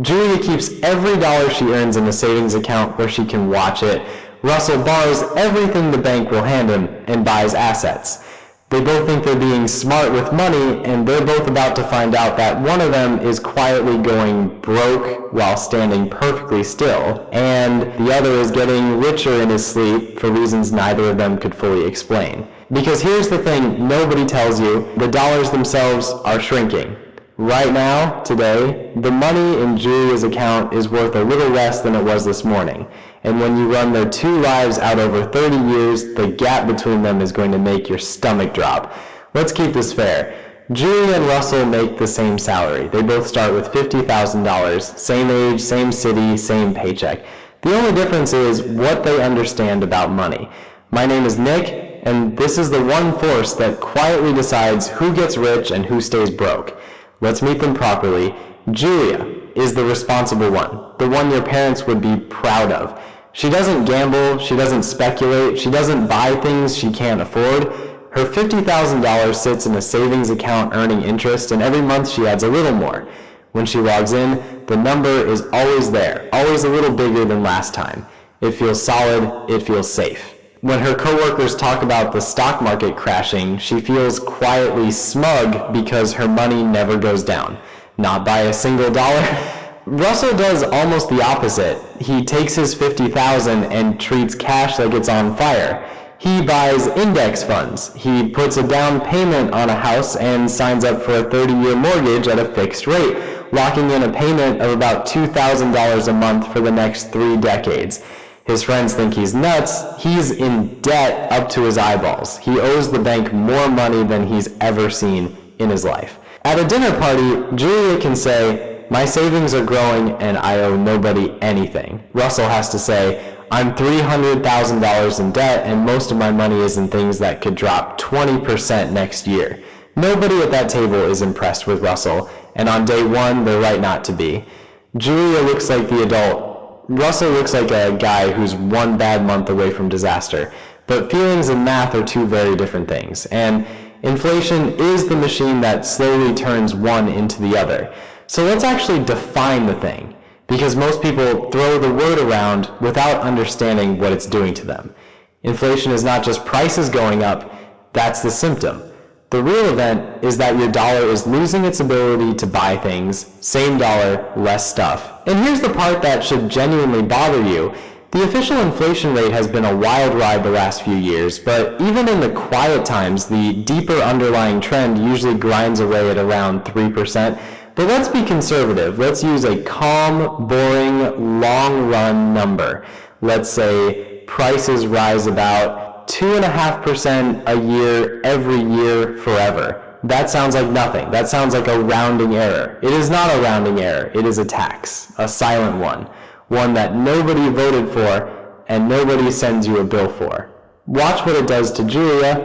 Julia keeps every dollar she earns in a savings account where she can watch it. Russell borrows everything the bank will hand him and buys assets. They both think they're being smart with money, and they're both about to find out that one of them is quietly going broke while standing perfectly still, and the other is getting richer in his sleep for reasons neither of them could fully explain. Because here's the thing nobody tells you, the dollars themselves are shrinking. Right now, today, the money in Julia's account is worth a little less than it was this morning. And when you run their two lives out over 30 years, the gap between them is going to make your stomach drop. Let's keep this fair. Julia and Russell make the same salary. They both start with $50,000, same age, same city, same paycheck. The only difference is what they understand about money. My name is Nick, and this is the one force that quietly decides who gets rich and who stays broke. Let's meet them properly. Julia is the responsible one, the one your parents would be proud of. She doesn't gamble, she doesn't speculate, she doesn't buy things she can't afford. Her $50,000 sits in a savings account earning interest, and every month she adds a little more. When she logs in, the number is always there, always a little bigger than last time. It feels solid, it feels safe. When her coworkers talk about the stock market crashing, she feels quietly smug because her money never goes down. Not by a single dollar. Russell does almost the opposite. He takes his $50,000 and treats cash like it's on fire. He buys index funds. He puts a down payment on a house and signs up for a 30-year mortgage at a fixed rate, locking in a payment of about $2,000 a month for the next 3 decades. His friends think he's nuts. He's in debt up to his eyeballs. He owes the bank more money than he's ever seen in his life. At a dinner party, Julia can say, "My savings are growing and I owe nobody anything." Russell has to say, "I'm $300,000 in debt and most of my money is in things that could drop 20% next year." Nobody at that table is impressed with Russell, and on day one, they're right not to be. Julia looks like the adult. Russell looks like a guy who's one bad month away from disaster. But feelings and math are two very different things. And inflation is the machine that slowly turns one into the other. So let's actually define the thing, because most people throw the word around without understanding what it's doing to them. Inflation is not just prices going up, that's the symptom. The real event is that your dollar is losing its ability to buy things, same dollar, less stuff. And here's the part that should genuinely bother you. The official inflation rate has been a wild ride the last few years, but even in the quiet times, the deeper underlying trend usually grinds away at around 3%. But let's be conservative. Let's use a calm, boring, long-run number. Let's say prices rise about 2.5% a year, every year, forever. That sounds like nothing. That sounds like a rounding error. It is not a rounding error. It is a tax, a silent one that nobody voted for and nobody sends you a bill for. Watch what it does to Julia.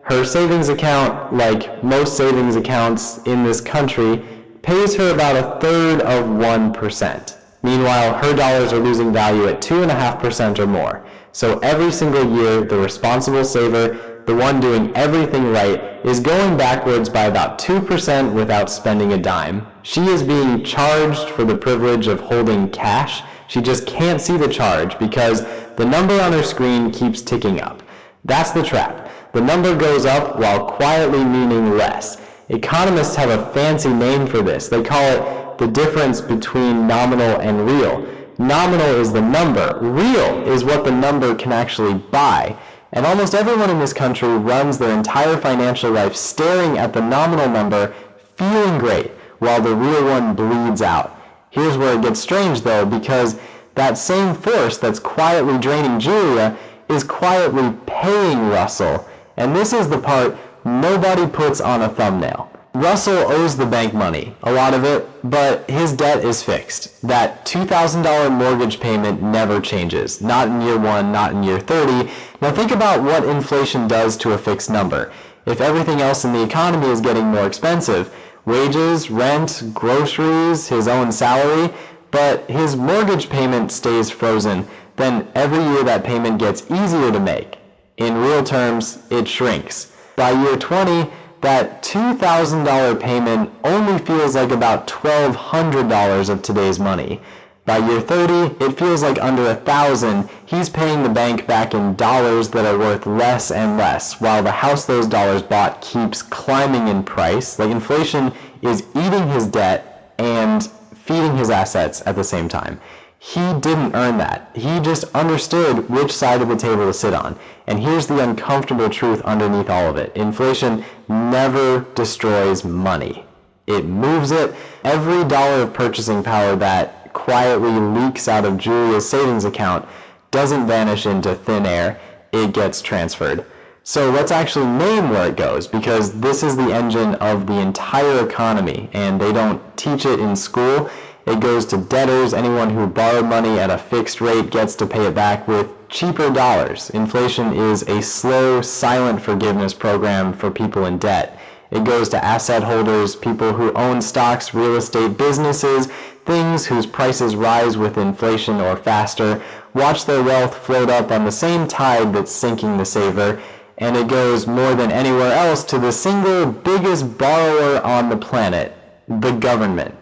Her savings account, like most savings accounts in this country, pays her about 1/3 of 1%. Meanwhile, her dollars are losing value at 2.5% or more. So every single year, the responsible saver, the one doing everything right, is going backwards by about 2% without spending a dime. She is being charged for the privilege of holding cash. She just can't see the charge because the number on her screen keeps ticking up. That's the trap. The number goes up while quietly meaning less. Economists have a fancy name for this. They call it the difference between nominal and real. Nominal is the number. Real is what the number can actually buy. And almost everyone in this country runs their entire financial life staring at the nominal number, feeling great, while the real one bleeds out. Here's where it gets strange, though, because that same force that's quietly draining Julia is quietly paying Russell. And this is the part nobody puts on a thumbnail. Russell owes the bank money, a lot of it, but his debt is fixed. That $2,000 mortgage payment never changes, not in year 1, not in year 30. Now think about what inflation does to a fixed number. If everything else in the economy is getting more expensive, wages, rent, groceries, his own salary, but his mortgage payment stays frozen, then every year that payment gets easier to make. In real terms, it shrinks. By year 20, that $2,000 payment only feels like about $1,200 of today's money. By year 30, it feels like under $1,000 he's paying the bank back in dollars that are worth less and less, while the house those dollars bought keeps climbing in price. Like, inflation is eating his debt and feeding his assets at the same time. He didn't earn that. He just understood which side of the table to sit on. And here's the uncomfortable truth underneath all of it. Inflation never destroys money. It moves it. Every dollar of purchasing power that quietly leaks out of Julia's savings account doesn't vanish into thin air. It gets transferred. So let's actually name where it goes, because this is the engine of the entire economy, and they don't teach it in school. It goes to debtors. Anyone who borrowed money at a fixed rate gets to pay it back with cheaper dollars. Inflation is a slow, silent forgiveness program for people in debt. It goes to asset holders, people who own stocks, real estate, businesses, things whose prices rise with inflation or faster, watch their wealth float up on the same tide that's sinking the saver, and it goes more than anywhere else to the single biggest borrower on the planet, the government.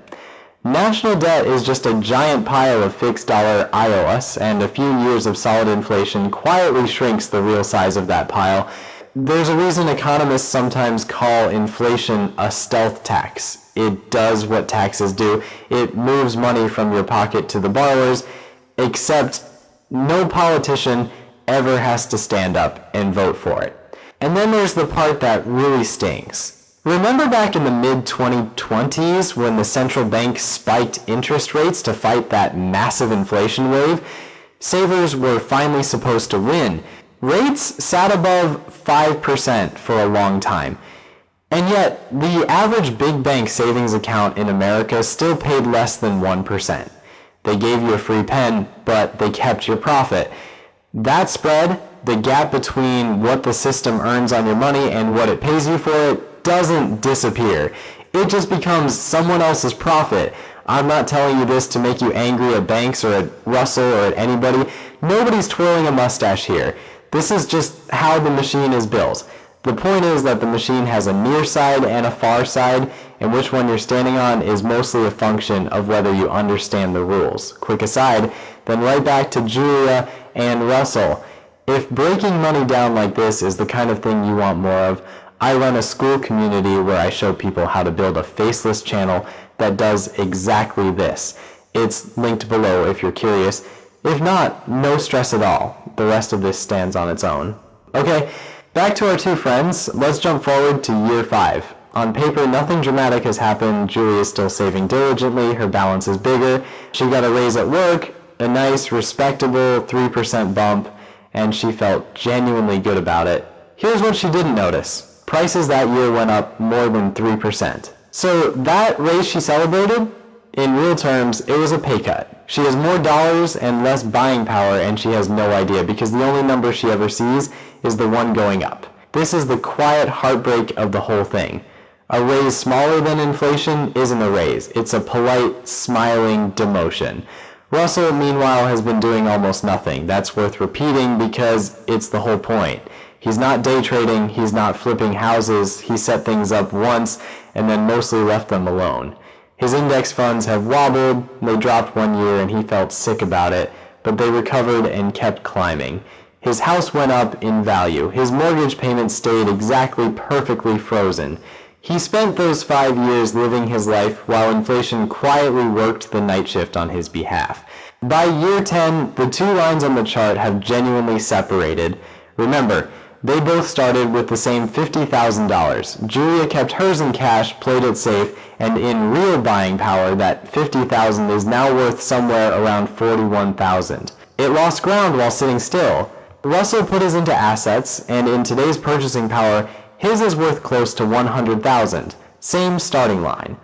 National debt is just a giant pile of fixed dollar IOS, and a few years of solid inflation quietly shrinks the real size of that pile. There's a reason economists sometimes call inflation a stealth tax. It does what taxes do. It moves money from your pocket to the borrowers, except no politician ever has to stand up and vote for it. And then there's the part that really stings. Remember back in the mid-2020s when the central bank spiked interest rates to fight that massive inflation wave? Savers were finally supposed to win. Rates sat above 5% for a long time. And yet, the average big bank savings account in America still paid less than 1%. They gave you a free pen, but they kept your profit. That spread, the gap between what the system earns on your money and what it pays you for it, doesn't disappear. It just becomes someone else's profit. I'm not telling you this to make you angry at banks or at Russell or at anybody. Nobody's twirling a mustache here. This is just how the machine is built. The point is that the machine has a near side and a far side, and which one you're standing on is mostly a function of whether you understand the rules. Quick aside, then right back to Julia and Russell. If breaking money down like this is the kind of thing you want more of, I run a school community where I show people how to build a faceless channel that does exactly this. It's linked below if you're curious. If not, no stress at all. The rest of this stands on its own. Okay, back to our two friends. Let's jump forward to year 5. On paper, nothing dramatic has happened. Julie is still saving diligently. Her balance is bigger. She got a raise at work, a nice, respectable 3% bump, and she felt genuinely good about it. Here's what she didn't notice. Prices that year went up more than 3%. So that raise she celebrated, in real terms, it was a pay cut. She has more dollars and less buying power, and she has no idea, because the only number she ever sees is the one going up. This is the quiet heartbreak of the whole thing. A raise smaller than inflation isn't a raise. It's a polite, smiling demotion. Russell, meanwhile, has been doing almost nothing. That's worth repeating because it's the whole point. He's not day trading, he's not flipping houses, he set things up once and then mostly left them alone. His index funds have wobbled, they dropped one year and he felt sick about it, but they recovered and kept climbing. His house went up in value. His mortgage payment stayed exactly perfectly frozen. He spent those 5 years living his life while inflation quietly worked the night shift on his behalf. By year 10, the two lines on the chart have genuinely separated. Remember, they both started with the same $50,000. Julia kept hers in cash, played it safe, and in real buying power, that $50,000 is now worth somewhere around $41,000. It lost ground while sitting still. Russell put his into assets, and in today's purchasing power, his is worth close to $100,000. Same starting line.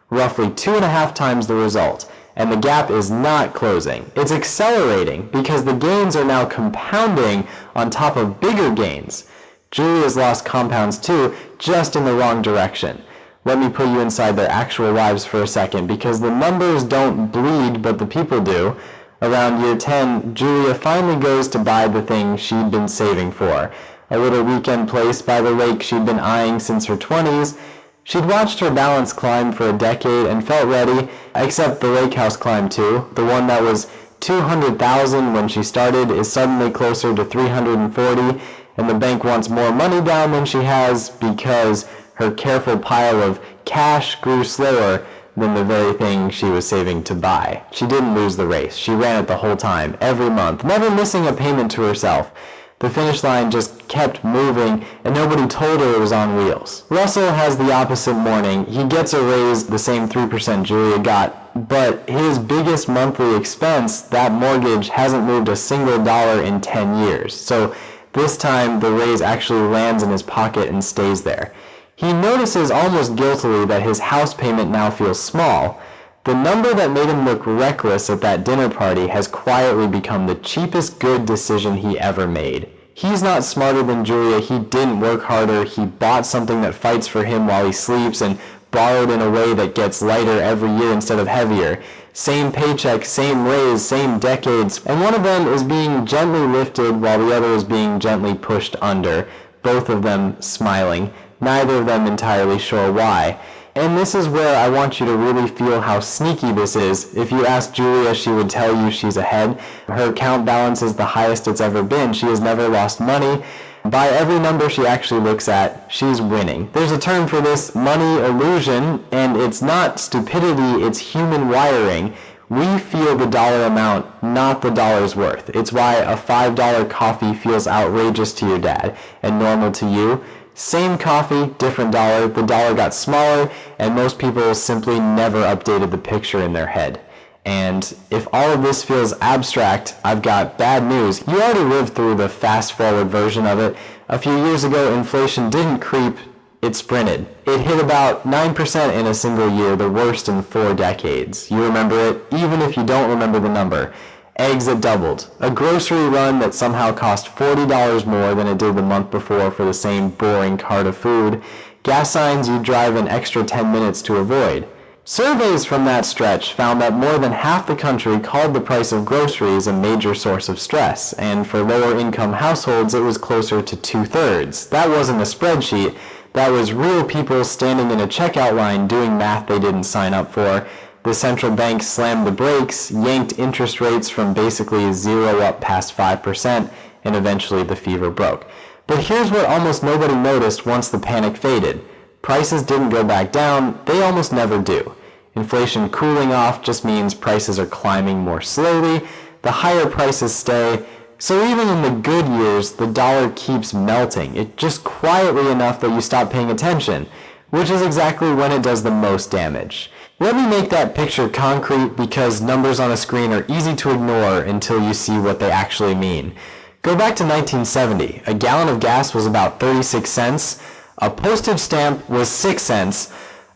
Roughly 2.5 times the result. And the gap is not closing. It's accelerating because the gains are now compounding on top of bigger gains. Julia's lost compounds too, just in the wrong direction. Let me put you inside their actual lives for a second, because the numbers don't bleed, but the people do. Around year 10, Julia finally goes to buy the thing she'd been saving for. a little weekend place by the lake she'd been eyeing since her 20s. She'd watched her balance climb for a decade and felt ready, except the lake house climb too. The one that was $200,000 when she started is suddenly closer to $340,000, and the bank wants more money down than she has because her careful pile of cash grew slower than the very thing she was saving to buy. She didn't lose the race. She ran it the whole time, every month, never missing a payment to herself. The finish line just kept moving, and nobody told her it was on wheels. Russell has the opposite morning. He gets a raise, the same 3% Julia got, but his biggest monthly expense, that mortgage, hasn't moved a single dollar in 10 years. So this time, the raise actually lands in his pocket and stays there. He notices almost guiltily that his house payment now feels small. The number that made him look reckless at that dinner party has quietly become the cheapest good decision he ever made. He's not smarter than Julia. He didn't work harder. He bought something that fights for him while he sleeps and borrowed in a way that gets lighter every year instead of heavier. Same paycheck, same raise, same decades, and one of them is being gently lifted while the other is being gently pushed under, both of them smiling, neither of them entirely sure why. And this is where I want you to really feel how sneaky this is. If you ask Julia, she would tell you she's ahead. Her account balance is the highest it's ever been. She has never lost money. By every number she actually looks at, she's winning. There's a term for this, money illusion, and it's not stupidity, it's human wiring. We feel the dollar amount, not the dollar's worth. It's why a $5 coffee feels outrageous to your dad and normal to you. Same coffee, different dollar. The dollar got smaller, and most people simply never updated the picture in their head. And if all of this feels abstract, I've got bad news. You already lived through the fast-forward version of it. A few years ago, inflation didn't creep, it sprinted. It hit about 9% in a single year, the worst in 4 decades. You remember it, even if you don't remember the number. Eggs that doubled. A grocery run that somehow cost $40 more than it did the month before for the same boring cart of food. Gas signs you drive an extra 10 minutes to avoid. Surveys from that stretch found that more than half the country called the price of groceries a major source of stress, and for lower income households it was closer to 2/3. That wasn't a spreadsheet. That was real people standing in a checkout line doing math they didn't sign up for. The central bank slammed the brakes, yanked interest rates from basically zero up past 5%, and eventually the fever broke. But here's what almost nobody noticed once the panic faded. Prices didn't go back down, they almost never do. Inflation cooling off just means prices are climbing more slowly, the higher prices stay, so even in the good years, the dollar keeps melting. It just quietly enough that you stop paying attention, which is exactly when it does the most damage. Let me make that picture concrete because numbers on a screen are easy to ignore until you see what they actually mean. Go back to 1970. A gallon of gas was about 36 cents. A postage stamp was 6 cents.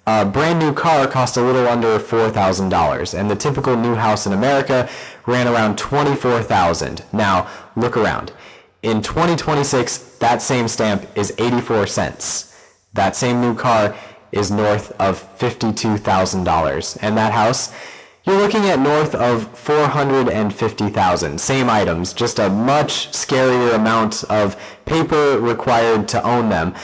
A brand new car cost a little under $4,000, and the typical new house in America ran around $24,000. Now, look around. In 2026, that same stamp is 84 cents. That same new car is north of $52,000, and that house, you're looking at north of $450,000. Same items, just a much scarier amount of paper required to own them.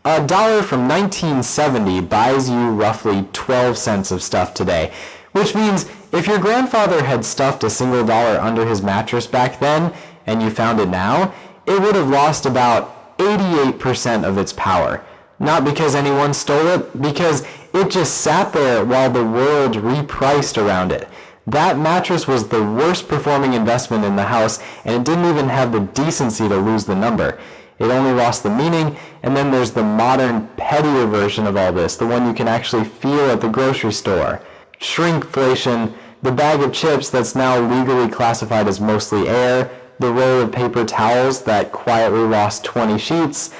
A dollar from 1970 buys you roughly 12 cents of stuff today, which means if your grandfather had stuffed a single dollar under his mattress back then, and you found it now, it would have lost about 88% of its power. Not because anyone stole it, because it just sat there while the world repriced around it. That mattress was the worst performing investment in the house, and it didn't even have the decency to lose the number. It only lost the meaning, and then there's the modern, pettier version of all this, the one you can actually feel at the grocery store. Shrinkflation, the bag of chips that's now legally classified as mostly air, the roll of paper towels that quietly lost 20 sheets,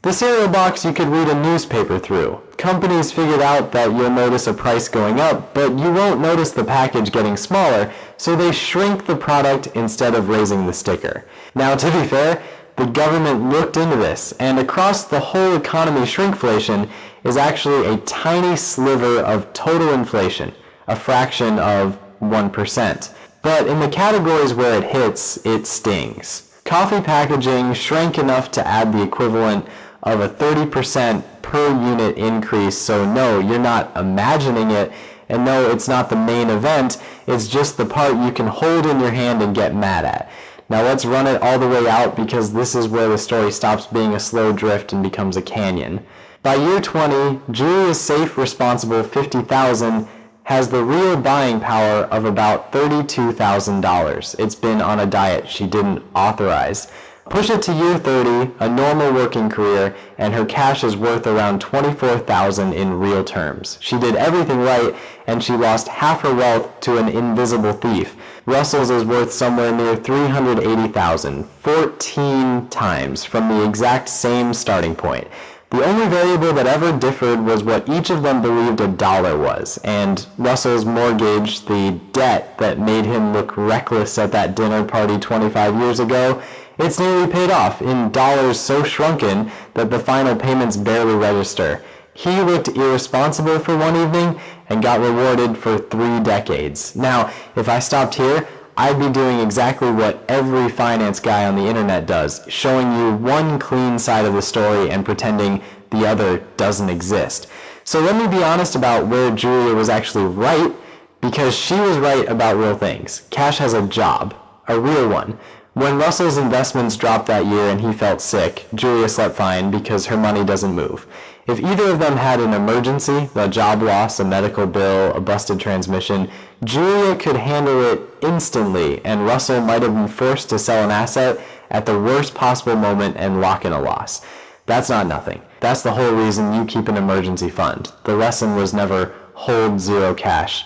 the cereal box you could read a newspaper through. Companies figured out that you'll notice a price going up, but you won't notice the package getting smaller, so they shrink the product instead of raising the sticker. Now, to be fair, the government looked into this, and across the whole economy, shrinkflation is actually a tiny sliver of total inflation, a fraction of 1%. But in the categories where it hits, it stings. Coffee packaging shrank enough to add the equivalent of a 30% per unit increase, so no, you're not imagining it, and no, it's not the main event, it's just the part you can hold in your hand and get mad at. Now let's run it all the way out, because this is where the story stops being a slow drift and becomes a canyon. By year 20, Julia's safe, responsible $50,000 has the real buying power of about $32,000. It's been on a diet she didn't authorize. Push it to year 30, a normal working career, and her cash is worth around $24,000 in real terms. She did everything right, and she lost half her wealth to an invisible thief. Russell's is worth somewhere near $380,000, 14 times from the exact same starting point. The only variable that ever differed was what each of them believed a dollar was, and Russell's mortgage, the debt that made him look reckless at that dinner party 25 years ago, it's nearly paid off in dollars so shrunken that the final payments barely register. He looked irresponsible for one evening and got rewarded for 3 decades. Now, if I stopped here, I'd be doing exactly what every finance guy on the internet does, showing you one clean side of the story and pretending the other doesn't exist. So let me be honest about where Julia was actually right, because she was right about real things. Cash has a job, a real one. When Russell's investments dropped that year and he felt sick, Julia slept fine because her money doesn't move. If either of them had an emergency, a job loss, a medical bill, a busted transmission, Julia could handle it instantly, and Russell might have been forced to sell an asset at the worst possible moment and lock in a loss. That's not nothing. That's the whole reason you keep an emergency fund. The lesson was never hold zero cash.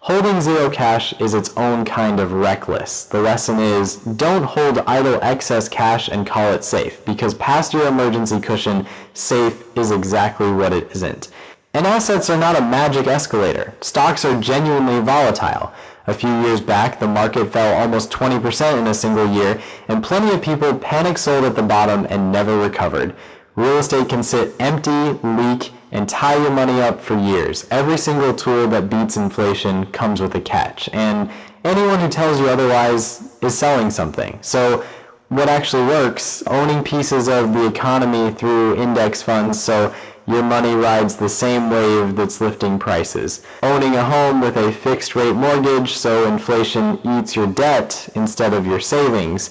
Holding zero cash is its own kind of reckless. The lesson is, don't hold idle excess cash and call it safe, because past your emergency cushion, safe is exactly what it isn't. And assets are not a magic escalator. Stocks are genuinely volatile. A few years back, the market fell almost 20% in a single year, and plenty of people panic sold at the bottom and never recovered. Real estate can sit empty, leak, and tie your money up for years. Every single tool that beats inflation comes with a catch, and anyone who tells you otherwise is selling something. So what actually works? Owning pieces of the economy through index funds so your money rides the same wave that's lifting prices. Owning a home with a fixed rate mortgage so inflation eats your debt instead of your savings.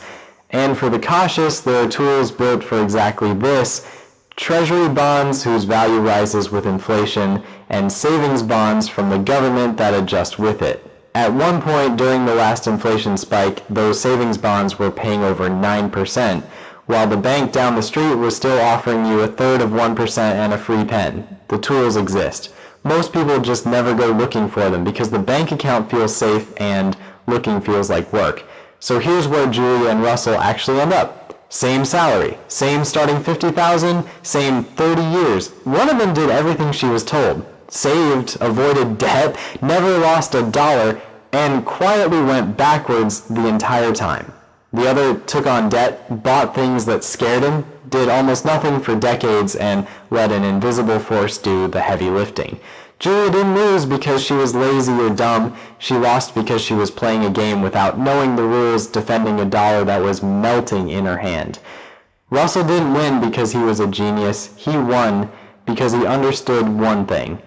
And for the cautious, there are tools built for exactly this: treasury bonds whose value rises with inflation, and savings bonds from the government that adjust with it. At one point during the last inflation spike, those savings bonds were paying over 9%, while the bank down the street was still offering you 1/3 of 1% and a free pen. The tools exist. Most people just never go looking for them because the bank account feels safe and looking feels like work. So here's where Julia and Russell actually end up. Same salary, same starting $50,000, same 30 years. One of them did everything she was told. Saved, avoided debt, never lost a dollar, and quietly went backwards the entire time. The other took on debt, bought things that scared him, did almost nothing for decades, and let an invisible force do the heavy lifting. Julia didn't lose because she was lazy or dumb. She lost because she was playing a game without knowing the rules, defending a dollar that was melting in her hand. Russell didn't win because he was a genius. He won because he understood one thing.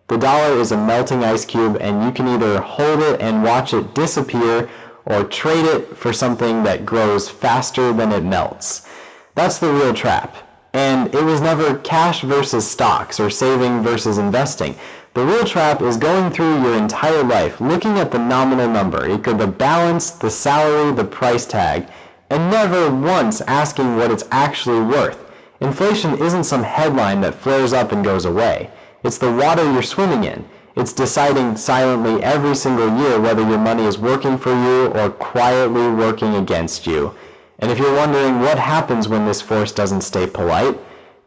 The dollar is a melting ice cube, and you can either hold it and watch it disappear or trade it for something that grows faster than it melts. That's the real trap. And it was never cash versus stocks or saving versus investing. The real trap is going through your entire life, looking at the nominal number, the balance, the salary, the price tag, and never once asking what it's actually worth. Inflation isn't some headline that flares up and goes away. It's the water you're swimming in. It's deciding silently every single year whether your money is working for you or quietly working against you. And if you're wondering what happens when this force doesn't stay polite,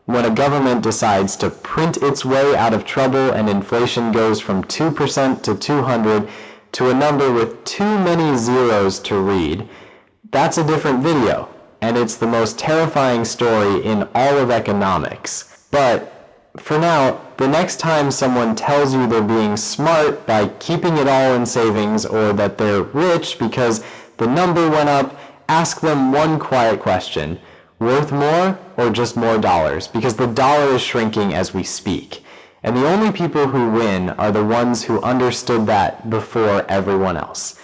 when a government decides to print its way out of trouble and inflation goes from 2% to 200 to a number with too many zeros to read, that's a different video, and it's the most terrifying story in all of economics. But for now, the next time someone tells you they're being smart by keeping it all in savings, or that they're rich because the number went up, ask them one quiet question: worth more or just more dollars? Because the dollar is shrinking as we speak. And the only people who win are the ones who understood that before everyone else.